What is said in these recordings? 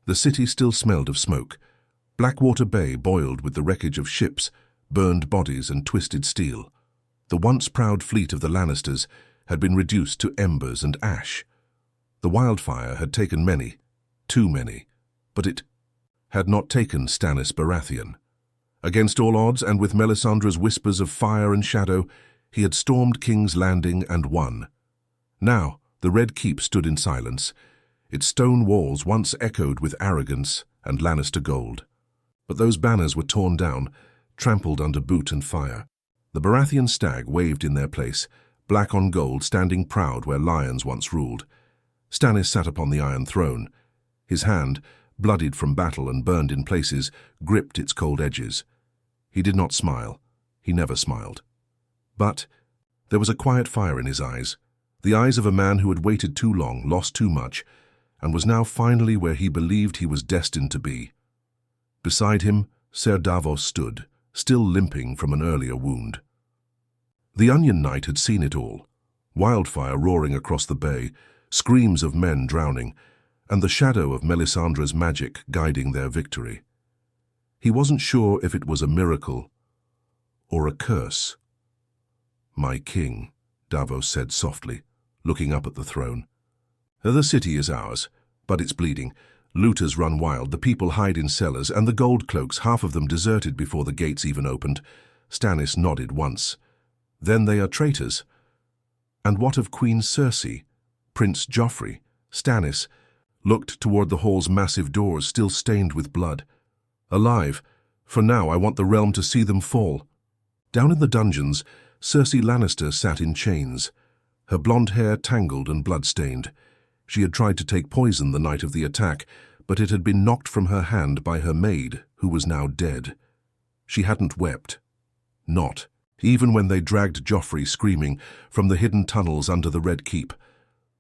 The city still smelled of smoke. Blackwater Bay boiled with the wreckage of ships, burned bodies and twisted steel. The once proud fleet of the Lannisters had been reduced to embers and ash. The wildfire had taken many, too many, but it had not taken Stannis Baratheon. Against all odds, and with Melisandre's whispers of fire and shadow, he had stormed King's Landing and won. Now the Red Keep stood in silence. Its stone walls once echoed with arrogance and Lannister gold. But those banners were torn down, trampled under boot and fire. The Baratheon stag waved in their place, black on gold, standing proud where lions once ruled. Stannis sat upon the Iron Throne. His hand, bloodied from battle and burned in places, gripped its cold edges. He did not smile. He never smiled. But there was a quiet fire in his eyes, the eyes of a man who had waited too long, lost too much, and was now finally where he believed he was destined to be. Beside him, Ser Davos stood, still limping from an earlier wound. The Onion Knight had seen it all. Wildfire roaring across the bay, screams of men drowning, and the shadow of Melisandre's magic guiding their victory. He wasn't sure if it was a miracle or a curse. "My king," Davos said softly, looking up at the throne. "The city is ours, but it's bleeding. Looters run wild, the people hide in cellars, and the gold cloaks, half of them deserted before the gates even opened." Stannis nodded once. "Then they are traitors." "And what of Queen Cersei, Prince Joffrey?" Stannis looked toward the hall's massive doors, still stained with blood. "Alive. For now I want the realm to see them fall." Down in the dungeons, Cersei Lannister sat in chains, her blonde hair tangled and blood-stained. She had tried to take poison the night of the attack, but it had been knocked from her hand by her maid, who was now dead. She hadn't wept. Not, even when they dragged Joffrey screaming from the hidden tunnels under the Red Keep.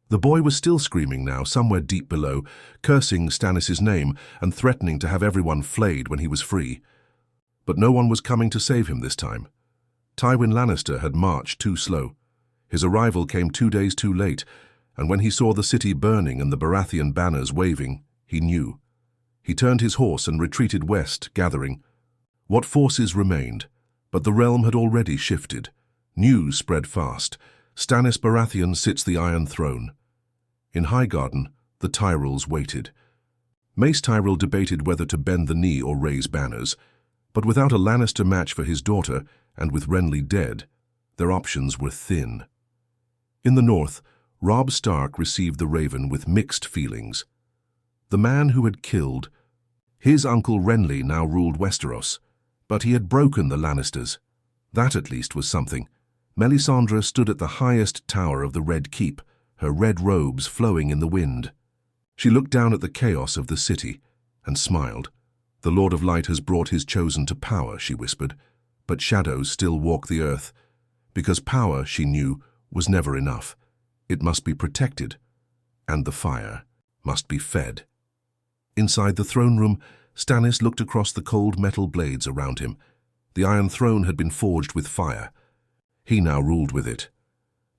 The boy was still screaming now, somewhere deep below, cursing Stannis' name and threatening to have everyone flayed when he was free. But no one was coming to save him this time. Tywin Lannister had marched too slow. His arrival came 2 days too late, and when he saw the city burning and the Baratheon banners waving, he knew. He turned his horse and retreated west, gathering what forces remained, but the realm had already shifted. News spread fast. Stannis Baratheon sits the Iron Throne. In Highgarden, the Tyrells waited. Mace Tyrell debated whether to bend the knee or raise banners, but without a Lannister match for his daughter, and with Renly dead, their options were thin. In the north, Robb Stark received the Raven with mixed feelings. The man who had killed his uncle Renly now ruled Westeros, but he had broken the Lannisters. That at least was something. Melisandre stood at the highest tower of the Red Keep, her red robes flowing in the wind. She looked down at the chaos of the city and smiled. "The Lord of Light has brought his chosen to power," she whispered, "but shadows still walk the earth." Because power, she knew, was never enough. It must be protected, and the fire must be fed. Inside the throne room, Stannis looked across the cold metal blades around him. The Iron Throne had been forged with fire. He now ruled with it.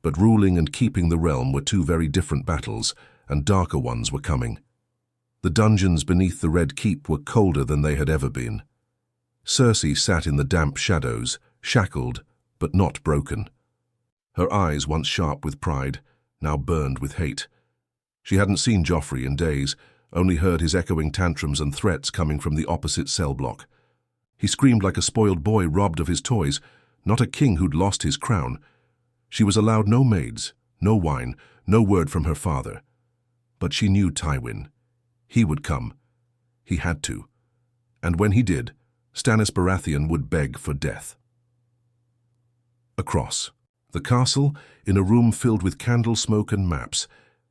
But ruling and keeping the realm were two very different battles, and darker ones were coming. The dungeons beneath the Red Keep were colder than they had ever been. Cersei sat in the damp shadows, shackled, but not broken. Her eyes, once sharp with pride, now burned with hate. She hadn't seen Joffrey in days, only heard his echoing tantrums and threats coming from the opposite cell block. He screamed like a spoiled boy robbed of his toys, not a king who'd lost his crown. She was allowed no maids, no wine, no word from her father. But she knew Tywin. He would come. He had to. And when he did, Stannis Baratheon would beg for death. Across the castle, in a room filled with candle smoke and maps,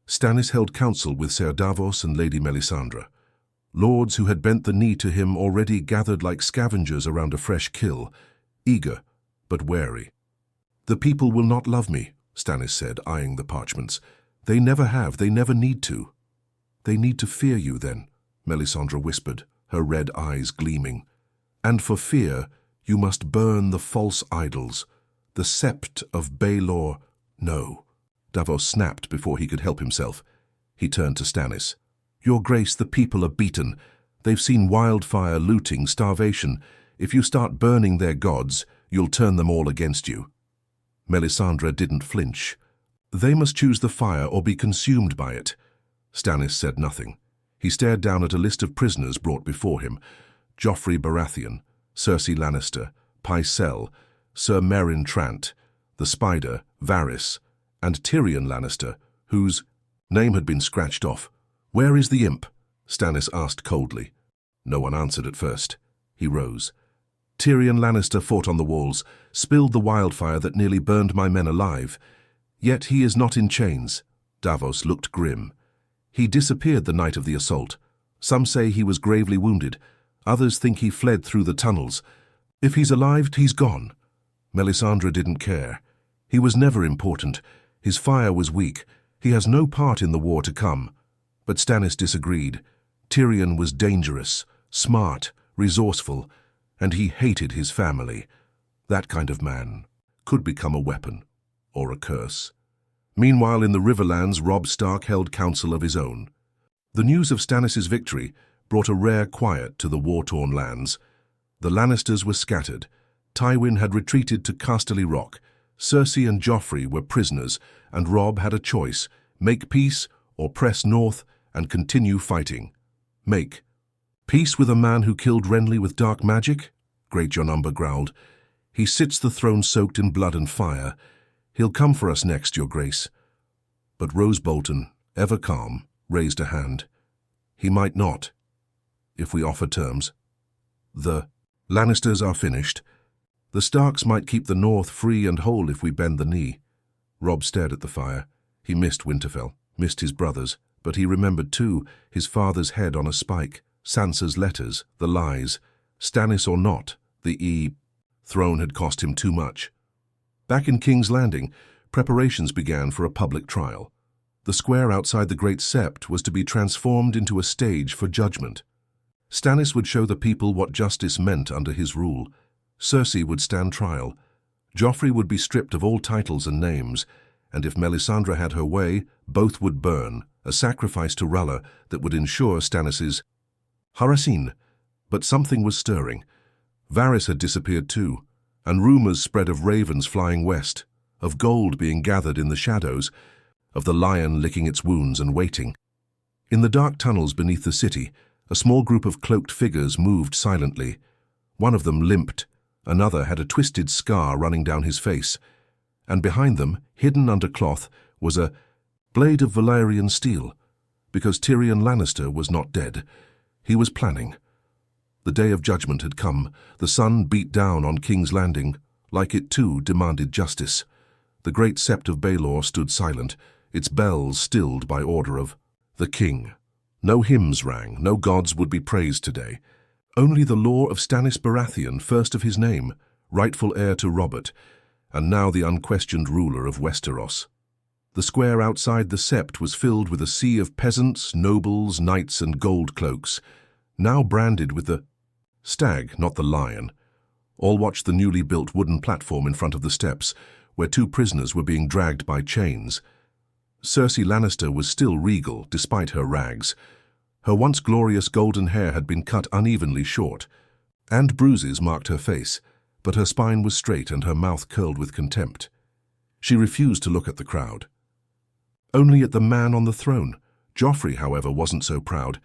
Stannis held council with Ser Davos and Lady Melisandre. Lords who had bent the knee to him already gathered like scavengers around a fresh kill, eager but wary. "The people will not love me," Stannis said, eyeing the parchments. "They never have, they never need to." "They need to fear you, then," Melisandre whispered, her red eyes gleaming. "And for fear, you must burn the false idols, the sept of Baelor." "No." Davos snapped before he could help himself. He turned to Stannis. Your Grace, the people are beaten. They've seen wildfire, looting, starvation. If you start burning their gods, you'll turn them all against you." Melisandre didn't flinch. "They must choose the fire or be consumed by it." Stannis said nothing. He stared down at a list of prisoners brought before him. Joffrey Baratheon, Cersei Lannister, Pycelle, Sir Meryn Trant, the Spider, Varys, and Tyrion Lannister, whose name had been scratched off. "Where is the imp?" Stannis asked coldly. No one answered at first. He rose. "Tyrion Lannister fought on the walls, spilled the wildfire that nearly burned my men alive. Yet he is not in chains." Davos looked grim. "He disappeared the night of the assault. Some say he was gravely wounded. Others think he fled through the tunnels. If he's alive, he's gone." Melisandre didn't care. He was never important. His fire was weak. He has no part in the war to come. But Stannis disagreed. Tyrion was dangerous, smart, resourceful, and he hated his family. That kind of man could become a weapon or a curse. Meanwhile, in the Riverlands, Robb Stark held council of his own. The news of Stannis' victory brought a rare quiet to the war-torn lands. The Lannisters were scattered. Tywin had retreated to Casterly Rock. Cersei and Joffrey were prisoners, and Robb had a choice: make peace or press north and continue fighting. Make peace with a man who killed Renly with dark magic? Great Jon Umber growled. "He sits the throne soaked in blood and fire. He'll come for us next, Your Grace." But Rose Bolton, ever calm, raised a hand. "He might not, if we offer terms. The Lannisters are finished. The Starks might keep the North free and whole if we bend the knee." Robb stared at the fire. He missed Winterfell, missed his brothers, but he remembered too his father's head on a spike, Sansa's letters, the lies. Stannis or not, the throne had cost him too much. Back in King's Landing, preparations began for a public trial. The square outside the Great Sept was to be transformed into a stage for judgment. Stannis would show the people what justice meant under his rule. Cersei would stand trial. Joffrey would be stripped of all titles and names, and if Melisandre had her way, both would burn, a sacrifice to R'hllor that would ensure Stannis's Harassine. But something was stirring. Varys had disappeared too, and rumors spread of ravens flying west, of gold being gathered in the shadows, of the lion licking its wounds and waiting. In the dark tunnels beneath the city, a small group of cloaked figures moved silently. One of them limped, another had a twisted scar running down his face, and behind them, hidden under cloth, was a blade of Valyrian steel. Because Tyrion Lannister was not dead, he was planning. The day of judgment had come. The sun beat down on King's Landing, like it too demanded justice. The great sept of Baelor stood silent, its bells stilled by order of the king. No hymns rang, no gods would be praised today. Only the law of Stannis Baratheon, first of his name, rightful heir to Robert, and now the unquestioned ruler of Westeros. The square outside the sept was filled with a sea of peasants, nobles, knights, and gold cloaks, now branded with the stag, not the lion. All watched the newly built wooden platform in front of the steps, where two prisoners were being dragged by chains. Cersei Lannister was still regal, despite her rags. Her once glorious golden hair had been cut unevenly short, and bruises marked her face, but her spine was straight and her mouth curled with contempt. She refused to look at the crowd. Only at the man on the throne. Joffrey, however, wasn't so proud.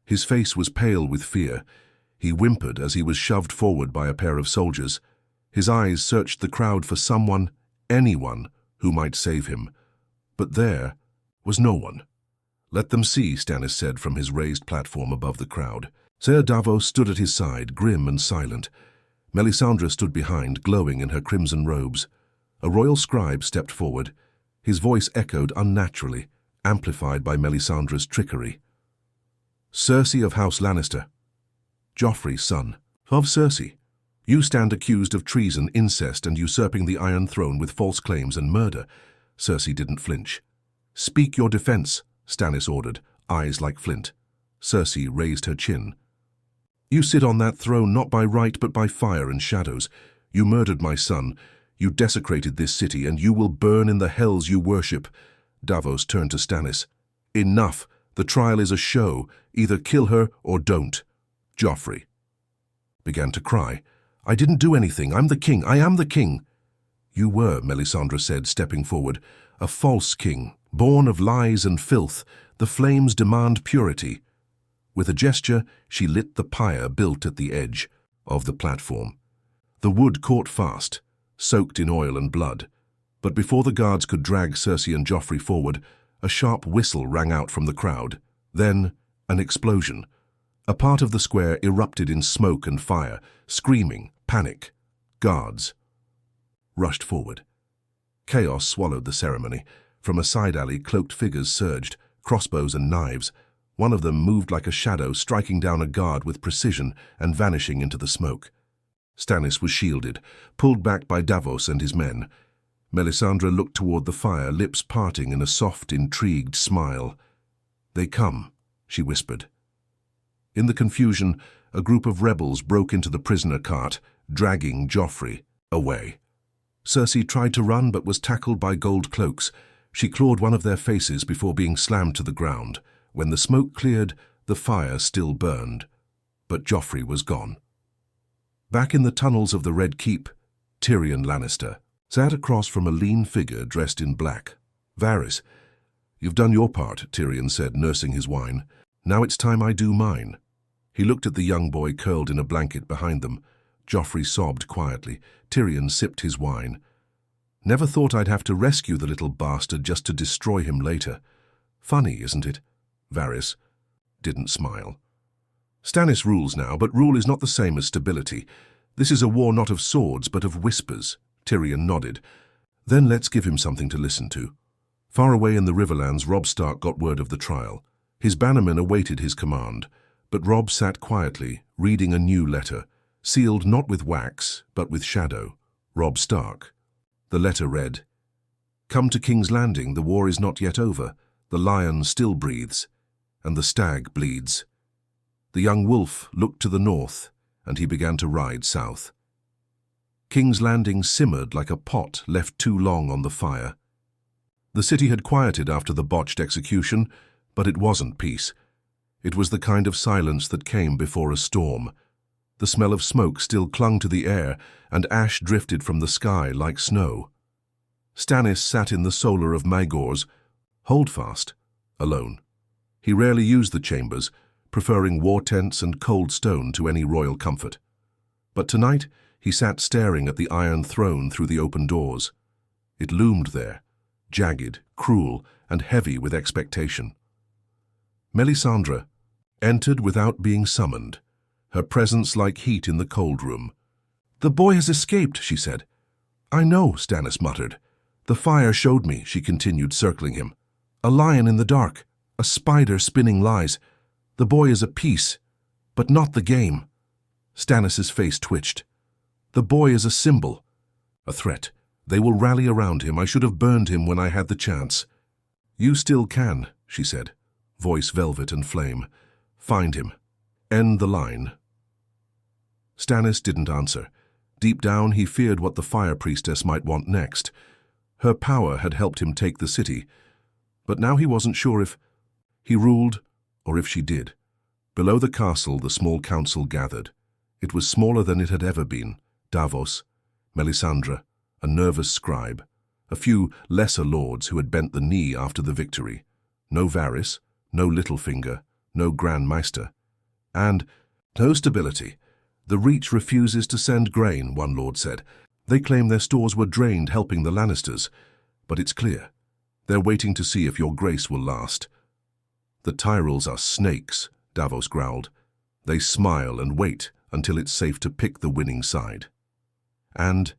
His face was pale with fear. He whimpered as he was shoved forward by a pair of soldiers. His eyes searched the crowd for someone, anyone, who might save him. But there was no one. "Let them see," Stannis said from his raised platform above the crowd. Ser Davos stood at his side, grim and silent. Melisandre stood behind, glowing in her crimson robes. A royal scribe stepped forward. His voice echoed unnaturally, amplified by Melisandre's trickery. "Cersei of House Lannister, Joffrey's son, of Cersei, you stand accused of treason, incest, and usurping the Iron Throne with false claims and murder." Cersei didn't flinch. "Speak your defense," Stannis ordered, eyes like flint. Cersei raised her chin. "You sit on that throne not by right but by fire and shadows. You murdered my son. You desecrated this city, and you will burn in the hells you worship." Davos turned to Stannis. "Enough," The trial is a show. Either kill her or don't. Joffrey began to cry. I didn't do anything. I'm the king. I am the king. You were, Melisandre said, stepping forward. A false king, born of lies and filth. The flames demand purity. With a gesture, she lit the pyre built at the edge of the platform. The wood caught fast, soaked in oil and blood. But before the guards could drag Cersei and Joffrey forward, a sharp whistle rang out from the crowd. Then, an explosion. A part of the square erupted in smoke and fire, screaming, panic. Guards rushed forward. Chaos swallowed the ceremony. From a side alley, cloaked figures surged, crossbows and knives. One of them moved like a shadow, striking down a guard with precision and vanishing into the smoke. Stannis was shielded, pulled back by Davos and his men. Melisandre looked toward the fire, lips parting in a soft, intrigued smile. They come, she whispered. In the confusion, a group of rebels broke into the prisoner cart, dragging Joffrey away. Cersei tried to run but was tackled by gold cloaks. She clawed one of their faces before being slammed to the ground. When the smoke cleared, the fire still burned. But Joffrey was gone. Back in the tunnels of the Red Keep, Tyrion Lannister sat across from a lean figure dressed in black. Varys, you've done your part, Tyrion said, nursing his wine. Now it's time I do mine. He looked at the young boy curled in a blanket behind them. Joffrey sobbed quietly. Tyrion sipped his wine. Never thought I'd have to rescue the little bastard just to destroy him later. Funny, isn't it? Varys didn't smile. Stannis rules now, but rule is not the same as stability. This is a war not of swords, but of whispers. Tyrion nodded. Then let's give him something to listen to. Far away in the Riverlands, Robb Stark got word of the trial. His bannermen awaited his command, but Robb sat quietly, reading a new letter, sealed not with wax, but with shadow. Robb Stark. The letter read, Come to King's Landing, the war is not yet over. The lion still breathes, and the stag bleeds. The young wolf looked to the north, and he began to ride south. King's Landing simmered like a pot left too long on the fire. The city had quieted after the botched execution, but it wasn't peace. It was the kind of silence that came before a storm. The smell of smoke still clung to the air, and ash drifted from the sky like snow. Stannis sat in the solar of Maegor's, Holdfast, alone. He rarely used the chambers, preferring war tents and cold stone to any royal comfort. But tonight he sat staring at the iron throne through the open doors. It loomed there, jagged, cruel, and heavy with expectation. Melisandre entered without being summoned, her presence like heat in the cold room. The boy has escaped, she said. I know, Stannis muttered. The fire showed me, she continued, circling him. A lion in the dark, a spider spinning lies. The boy is a piece, but not the game. Stannis's face twitched. The boy is a symbol, a threat. They will rally around him. I should have burned him when I had the chance. You still can, she said, voice velvet and flame. Find him. End the line. Stannis didn't answer. Deep down, he feared what the fire priestess might want next. Her power had helped him take the city, but now he wasn't sure if he ruled or if she did. Below the castle, the small council gathered. It was smaller than it had ever been. Davos, Melisandre, a nervous scribe, a few lesser lords who had bent the knee after the victory. No Varys, no Littlefinger, no Grand Maester. And no stability. The Reach refuses to send grain, one lord said. They claim their stores were drained helping the Lannisters. But it's clear. They're waiting to see if your grace will last. The Tyrells are snakes, Davos growled. They smile and wait until it's safe to pick the winning side. And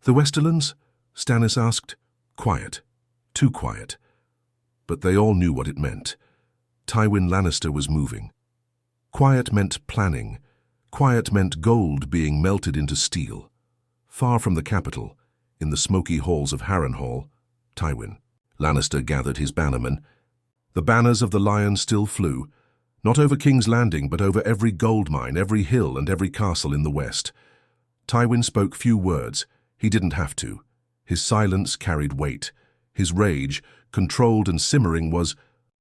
the Westerlands? Stannis asked. Quiet. Too quiet. But they all knew what it meant. Tywin Lannister was moving. Quiet meant planning. Quiet meant gold being melted into steel. Far from the capital, in the smoky halls of Harrenhal, Tywin Lannister gathered his bannermen. The banners of the Lion still flew, not over King's Landing, but over every gold mine, every hill, and every castle in the west. Tywin spoke few words. He didn't have to. His silence carried weight. His rage, controlled and simmering, was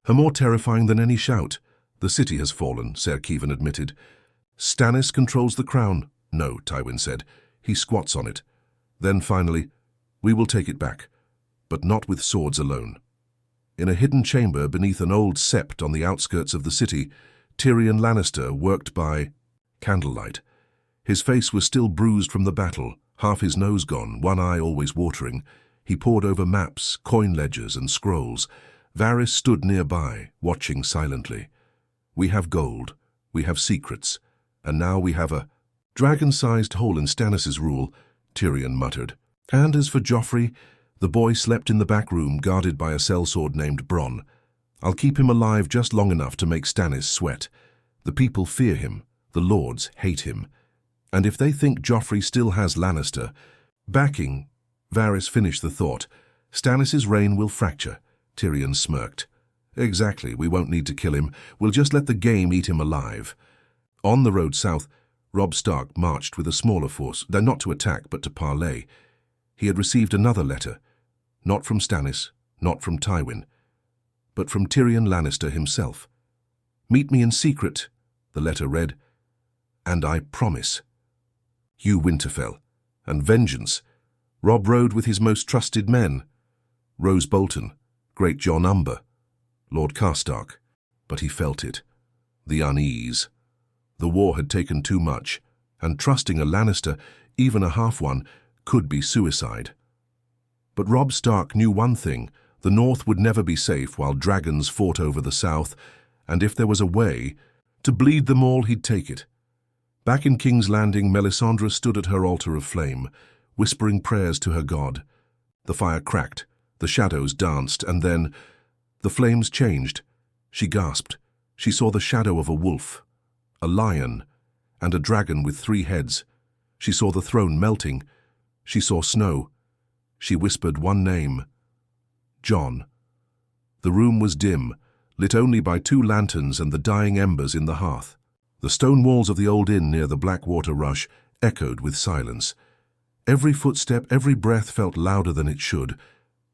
Are more terrifying than any shout. The city has fallen, Ser Keevan admitted. Stannis controls the crown. No, Tywin said. He squats on it. Then finally, we will take it back, but not with swords alone. In a hidden chamber beneath an old sept on the outskirts of the city, Tyrion Lannister worked by candlelight. His face was still bruised from the battle, half his nose gone, one eye always watering. He pored over maps, coin ledgers, and scrolls. Varys stood nearby, watching silently. We have gold, we have secrets, and now we have a dragon-sized hole in Stannis' rule, Tyrion muttered. And as for Joffrey, the boy slept in the back room guarded by a sellsword named Bronn. I'll keep him alive just long enough to make Stannis sweat. The people fear him, the lords hate him. And if they think Joffrey still has Lannister backing, Varys finished the thought. Stannis' reign will fracture. Tyrion smirked. Exactly, we won't need to kill him. We'll just let the game eat him alive. On the road south, Robb Stark marched with a smaller force, though not to attack but to parley. He had received another letter, not from Stannis, not from Tywin, but from Tyrion Lannister himself. Meet me in secret, the letter read, and I promise. You Winterfell, and vengeance. Robb rode with his most trusted men, Rose Bolton, Great Jon Umber, Lord Karstark, but he felt it, the unease. The war had taken too much, and trusting a Lannister, even a half one, could be suicide. But Robb Stark knew one thing: the North would never be safe while dragons fought over the South, and if there was a way to bleed them all, he'd take it. Back in King's Landing, Melisandre stood at her altar of flame, whispering prayers to her god. The fire cracked, the shadows danced, and then the flames changed. She gasped. She saw the shadow of a wolf, a lion, and a dragon with 3 heads. She saw the throne melting. She saw snow. She whispered one name: Jon. The room was dim, lit only by 2 lanterns and the dying embers in the hearth. The stone walls of the old inn near the Blackwater rush echoed with silence. Every footstep, every breath felt louder than it should.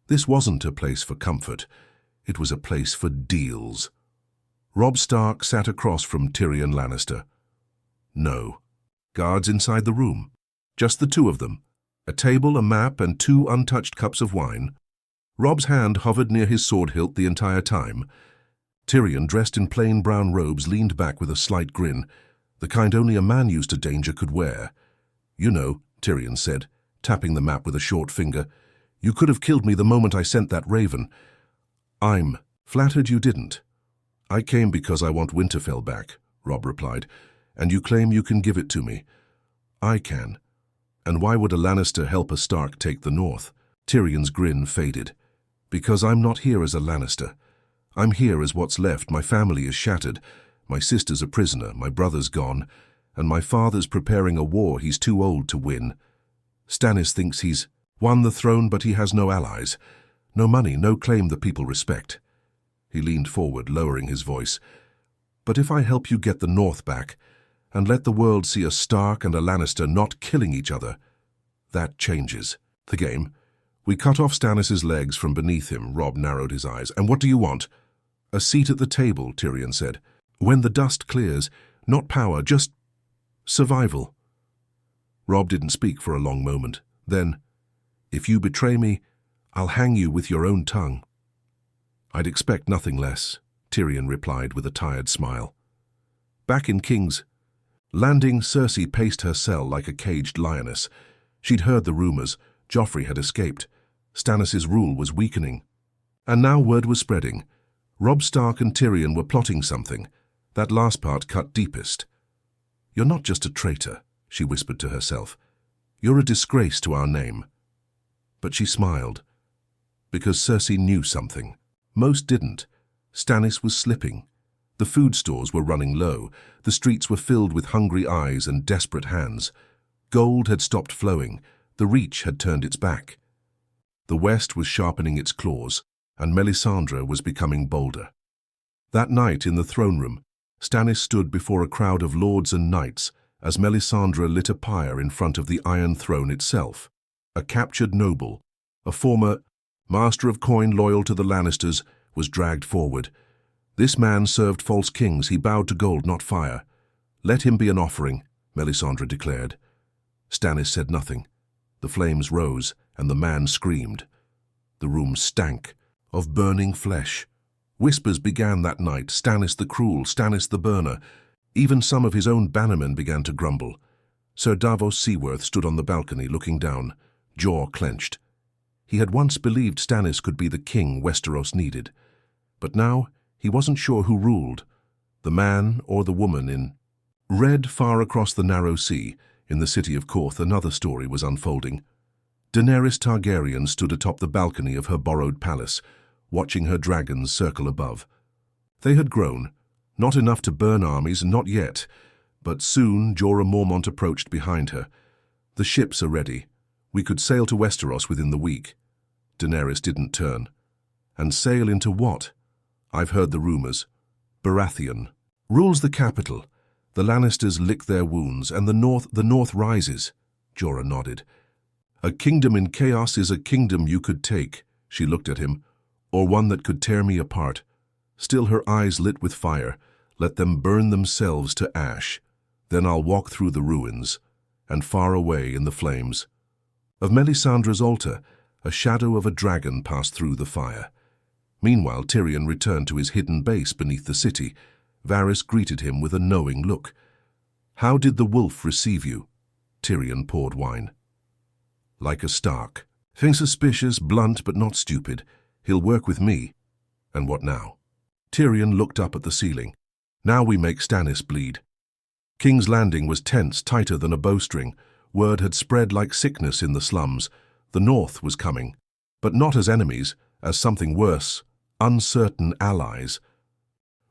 This wasn't a place for comfort. It was a place for deals. Robb Stark sat across from Tyrion Lannister. No. Guards inside the room. Just the 2 of them. A table, a map, and 2 untouched cups of wine. Robb's hand hovered near his sword hilt the entire time. Tyrion, dressed in plain brown robes, leaned back with a slight grin, the kind only a man used to danger could wear. You know, Tyrion said, tapping the map with a short finger, you could have killed me the moment I sent that raven. I'm flattered you didn't. I came because I want Winterfell back, Robb replied, and you claim you can give it to me. I can. And why would a Lannister help a Stark take the North? Tyrion's grin faded. Because I'm not here as a Lannister. I'm here as what's left. My family is shattered. My sister's a prisoner, my brother's gone, and my father's preparing a war he's too old to win. Stannis thinks he's won the throne, but he has no allies. No money, no claim the people respect. He leaned forward, lowering his voice. But if I help you get the North back, and let the world see a Stark and a Lannister not killing each other, that changes the game. We cut off Stannis' legs from beneath him. Robb narrowed his eyes. And what do you want? A seat at the table, Tyrion said. When the dust clears, not power, just survival. Robb didn't speak for a long moment. Then, if you betray me, I'll hang you with your own tongue. I'd expect nothing less, Tyrion replied with a tired smile. Back in King's Landing, Cersei paced her cell like a caged lioness. She'd heard the rumors. Joffrey had escaped. Stannis' rule was weakening. And now word was spreading. Robb Stark and Tyrion were plotting something. That last part cut deepest. You're not just a traitor, she whispered to herself. You're a disgrace to our name. But she smiled, because Cersei knew something. Most didn't. Stannis was slipping. The food stores were running low. The streets were filled with hungry eyes and desperate hands. Gold had stopped flowing. The Reach had turned its back. The West was sharpening its claws, and Melisandre was becoming bolder. That night in the throne room, Stannis stood before a crowd of lords and knights as Melisandre lit a pyre in front of the Iron Throne itself. A captured noble, a former master of coin loyal to the Lannisters, was dragged forward. This man served false kings. He bowed to gold, not fire. Let him be an offering, Melisandre declared. Stannis said nothing. The flames rose, and the man screamed. The room stank of burning flesh. Whispers began that night, Stannis the cruel, Stannis the burner. Even some of his own bannermen began to grumble. Sir Davos Seaworth stood on the balcony looking down, jaw clenched. He had once believed Stannis could be the king Westeros needed. But now he wasn't sure who ruled, the man or the woman in red. Far across the narrow sea, in the city of Korth, another story was unfolding. Daenerys Targaryen stood atop the balcony of her borrowed palace, watching her dragons circle above. They had grown, not enough to burn armies, not yet, but soon Jorah Mormont approached behind her. The ships are ready. We could sail to Westeros within the week. Daenerys didn't turn. And sail into what? I've heard the rumors. Baratheon rules the capital. The Lannisters lick their wounds, and the north rises. Jorah nodded. A kingdom in chaos is a kingdom you could take, she looked at him, or one that could tear me apart. Still her eyes lit with fire. Let them burn themselves to ash. Then I'll walk through the ruins, and far away in the flames. Of Melisandre's altar, a shadow of a dragon passed through the fire. Meanwhile, Tyrion returned to his hidden base beneath the city. Varys greeted him with a knowing look. How did the wolf receive you? Tyrion poured wine. Like a Stark. Suspicious, blunt, but not stupid. He'll work with me. And what now? Tyrion looked up at the ceiling. Now we make Stannis bleed. King's Landing was tense, tighter than a bowstring. Word had spread like sickness in the slums. The North was coming, but not as enemies, as something worse, uncertain allies.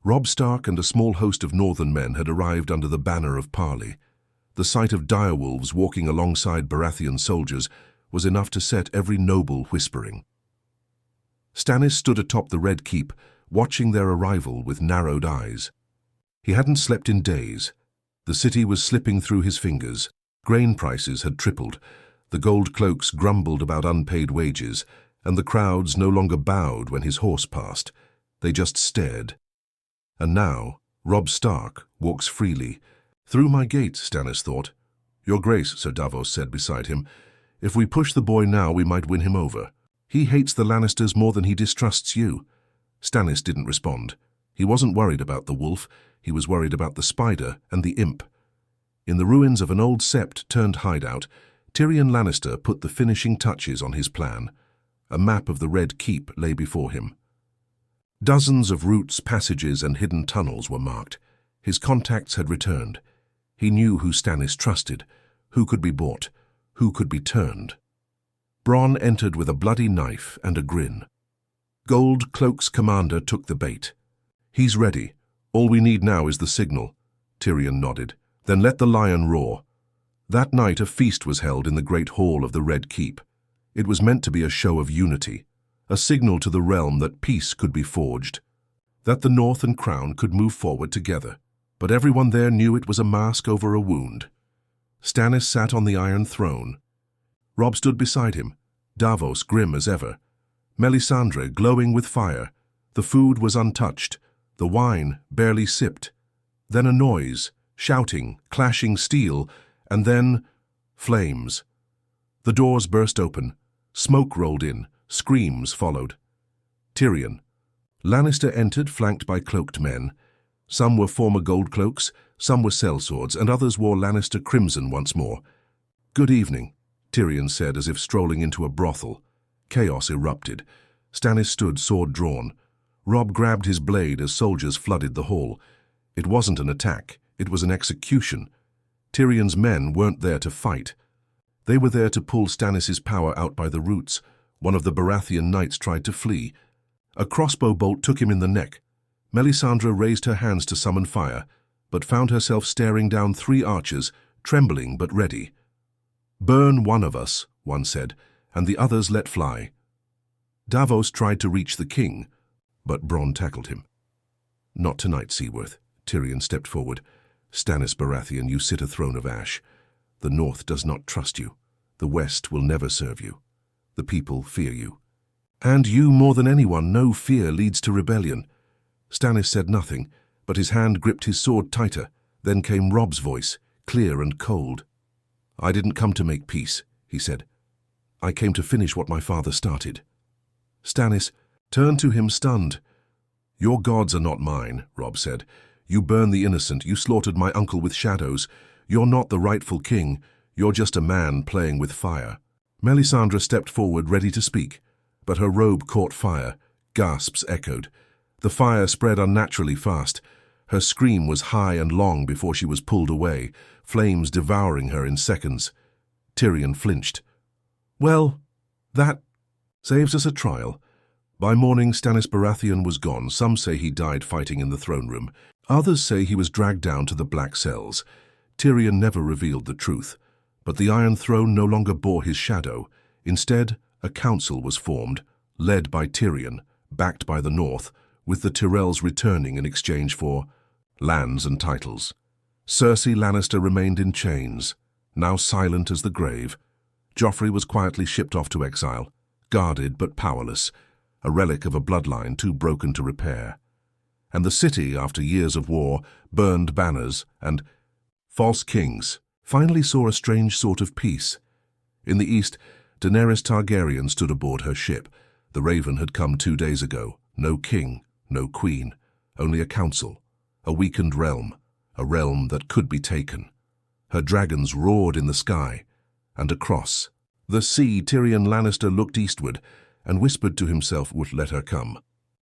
Robb Stark and a small host of northern men had arrived under the banner of parley. The sight of direwolves walking alongside Baratheon soldiers was enough to set every noble whispering. Stannis stood atop the Red Keep, watching their arrival with narrowed eyes. He hadn't slept in days. The city was slipping through his fingers. Grain prices had tripled. The gold cloaks grumbled about unpaid wages, and the crowds no longer bowed when his horse passed. They just stared. And now, Robb Stark walks freely. Through my gate, Stannis thought. Your Grace, Sir Davos said beside him. If we push the boy now, we might win him over. He hates the Lannisters more than he distrusts you. Stannis didn't respond. He wasn't worried about the wolf. He was worried about the spider and the imp. In the ruins of an old sept-turned hideout, Tyrion Lannister put the finishing touches on his plan. A map of the Red Keep lay before him. Dozens of routes, passages, and hidden tunnels were marked. His contacts had returned. He knew who Stannis trusted, who could be bought, who could be turned. Bronn entered with a bloody knife and a grin. Gold Cloak's commander took the bait. He's ready. All we need now is the signal. Tyrion nodded. Then let the lion roar. That night a feast was held in the great hall of the Red Keep. It was meant to be a show of unity, a signal to the realm that peace could be forged, that the North and Crown could move forward together. But everyone there knew it was a mask over a wound. Stannis sat on the Iron Throne. Robb stood beside him, Davos grim as ever, Melisandre glowing with fire. The food was untouched, the wine barely sipped. Then a noise, shouting, clashing steel, and then flames. The doors burst open, smoke rolled in, screams followed. Tyrion. Lannister entered, flanked by cloaked men. Some were former gold cloaks, some were sellswords, and others wore Lannister crimson once more. Good evening, Tyrion said as if strolling into a brothel. Chaos erupted. Stannis stood, sword drawn. Robb grabbed his blade as soldiers flooded the hall. It wasn't an attack, it was an execution. Tyrion's men weren't there to fight. They were there to pull Stannis' power out by the roots. One of the Baratheon knights tried to flee. A crossbow bolt took him in the neck. Melisandre raised her hands to summon fire, but found herself staring down 3 archers, trembling but ready. Burn one of us, one said, and the others let fly. Davos tried to reach the king, but Bronn tackled him. Not tonight, Seaworth. Tyrion stepped forward. Stannis Baratheon, you sit a throne of ash. The North does not trust you. The West will never serve you. The people fear you. And you, more than anyone, know fear leads to rebellion. Stannis said nothing, but his hand gripped his sword tighter. Then came Robb's voice, clear and cold. "I didn't come to make peace," he said. "I came to finish what my father started." Stannis turned to him stunned. "Your gods are not mine," Robb said. "You burn the innocent, you slaughtered my uncle with shadows. You're not the rightful king, you're just a man playing with fire." Melisandre stepped forward, ready to speak, but her robe caught fire. Gasps echoed. The fire spread unnaturally fast. Her scream was high and long before she was pulled away, flames devouring her in seconds. Tyrion flinched. "Well, that saves us a trial." By morning, Stannis Baratheon was gone. Some say he died fighting in the throne room. Others say he was dragged down to the Black Cells. Tyrion never revealed the truth, but the Iron Throne no longer bore his shadow. Instead, a council was formed, led by Tyrion, backed by the North, with the Tyrells returning in exchange for lands and titles. Cersei Lannister remained in chains, now silent as the grave. Joffrey was quietly shipped off to exile, guarded but powerless, a relic of a bloodline too broken to repair. And the city, after years of war, burned banners, and false kings finally saw a strange sort of peace. In the east, Daenerys Targaryen stood aboard her ship. The Raven had come 2 days ago. No king, no queen, only a council, a weakened realm, a realm that could be taken. Her dragons roared in the sky, and across the sea Tyrion Lannister looked eastward and whispered to himself would let her come.